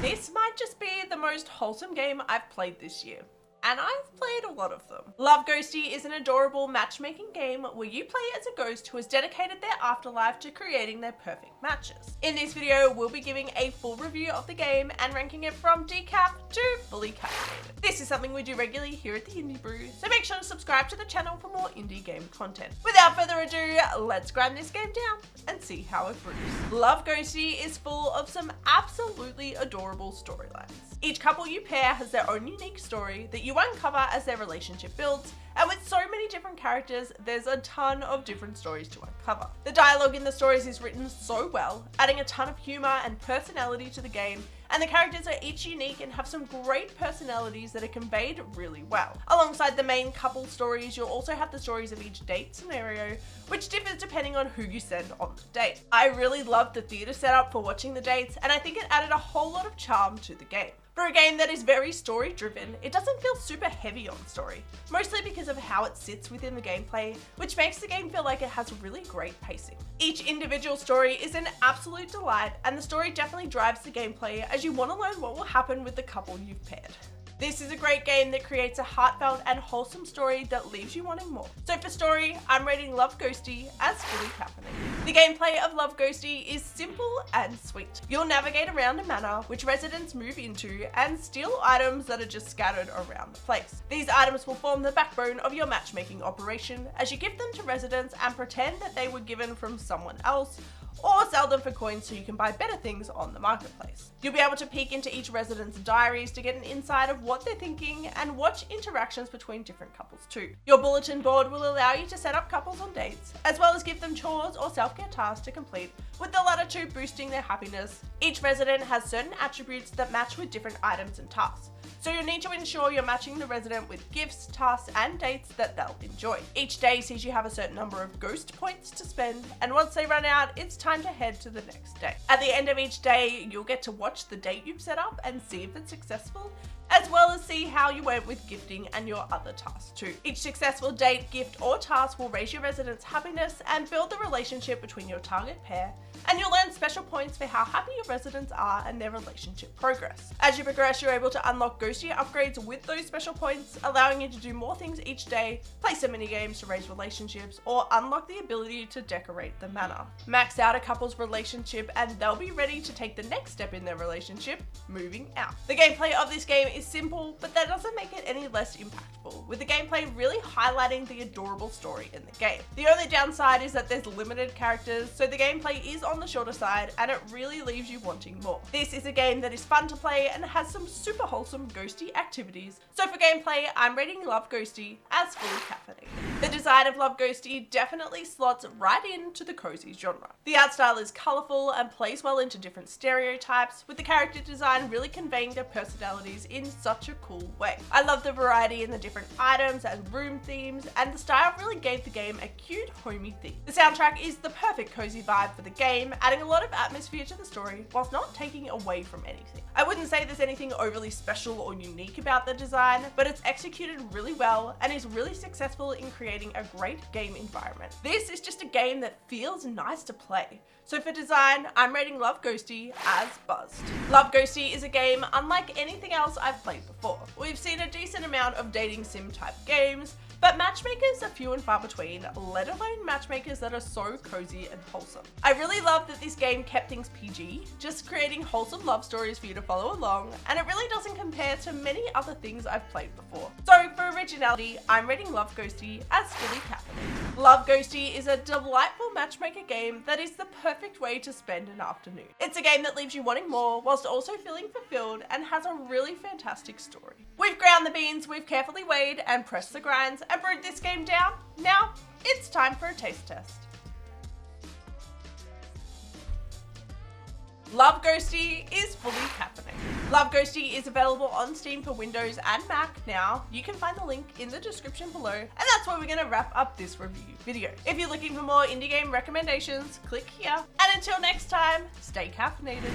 This might just be the most wholesome game I've played this year. And I've played a lot of them. Love Ghostie is an adorable matchmaking game where you play as a ghost who has dedicated their afterlife to creating their perfect matches. In this video, we'll be giving a full review of the game and ranking it from decaf to fully caffeinated. This is something we do regularly here at the Indie Brew, so make sure to subscribe to the channel for more indie game content. Without further ado, let's grind this game down and see how it brews. Love Ghostie is full of some absolutely adorable storylines. Each couple you pair has their own unique story that you uncover as their relationship builds, and with so many different characters, there's a ton of different stories to uncover. The dialogue in the stories is written so well, adding a ton of humor and personality to the game, and the characters are each unique and have some great personalities that are conveyed really well. Alongside the main couple stories, you'll also have the stories of each date scenario, which differs depending on who you send on the date. I really loved the theatre setup for watching the dates, and I think it added a whole lot of charm to the game. For a game that is very story driven, it doesn't feel super heavy on story, mostly because of how it sits within the gameplay, which makes the game feel like it has really great pacing. Each individual story is an absolute delight, and the story definitely drives the gameplay as you want to learn what will happen with the couple you've paired. This is a great game that creates a heartfelt and wholesome story that leaves you wanting more. So for story, I'm rating Love Ghostie as fully caffeinated. The gameplay of Love Ghostie is simple and sweet. You'll navigate around a manor which residents move into and steal items that are just scattered around the place. These items will form the backbone of your matchmaking operation as you give them to residents and pretend that they were given from someone else, or sell them for coins so you can buy better things on the marketplace. You'll be able to peek into each resident's diaries to get an insight of what they're thinking and watch interactions between different couples too. Your bulletin board will allow you to set up couples on dates, as well as give them chores or self-care tasks to complete, with the latter two boosting their happiness. Each resident has certain attributes that match with different items and tasks, so you'll need to ensure you're matching the resident with gifts, tasks, and dates that they'll enjoy. Each day sees you have a certain number of ghost points to spend, and once they run out, it's time to head to the next day. At the end of each day, you'll get to watch the date you've set up and see if it's successful, as well as see how you went with gifting and your other tasks too. Each successful date, gift, or task will raise your residents' happiness and build the relationship between your target pair, and you'll earn special points for how happy your residents are and their relationship progress. As you progress, you're able to unlock Ghostie upgrades with those special points, allowing you to do more things each day, play some mini games to raise relationships, or unlock the ability to decorate the manor. Max out a couple's relationship and they'll be ready to take the next step in their relationship, moving out. The gameplay of this game is simple, but that doesn't make it any less impactful, with the gameplay really highlighting the adorable story in the game. The only downside is that there's limited characters, so the gameplay is on the shorter side and it really leaves you wanting more. This is a game that is fun to play and has some super wholesome ghosty activities, so for gameplay, I'm rating Love Ghostie as fully caffeinated. The design of Love Ghostie definitely slots right into the cozy genre. The art style is colourful and plays well into different stereotypes, with the character design really conveying their personalities in such a cool way. I love the variety in the different items and room themes, and the style really gave the game a cute, homey theme. The soundtrack is the perfect cozy vibe for the game, adding a lot of atmosphere to the story whilst not taking away from anything. I wouldn't say there's anything overly special or unique about the design, but it's executed really well and is really successful in creating a great game environment. This is just a game that feels nice to play. So for design, I'm rating Love Ghostie as buzzed. Love Ghostie is a game unlike anything else I've played before. We've seen a decent amount of dating sim type games, but matchmakers are few and far between, let alone matchmakers that are so cozy and wholesome. I really love that this game kept things PG, just creating wholesome love stories for you to follow along, and it really doesn't compare to many other things I've played before. So for originality, I'm rating Love Ghostie as fully caffeinated. Love Ghostie is a delightful matchmaker game that is the perfect way to spend an afternoon. It's a game that leaves you wanting more whilst also feeling fulfilled and has a really fantastic story. We've ground the beans, we've carefully weighed and pressed the grinds and brewed this game down. Now it's time for a taste test. Love Ghostie is fully caffeinated. Love Ghostie is available on Steam for Windows and Mac now. You can find the link in the description below, and that's where we're going to wrap up this review video. If you're looking for more indie game recommendations, click here. And until next time, stay caffeinated.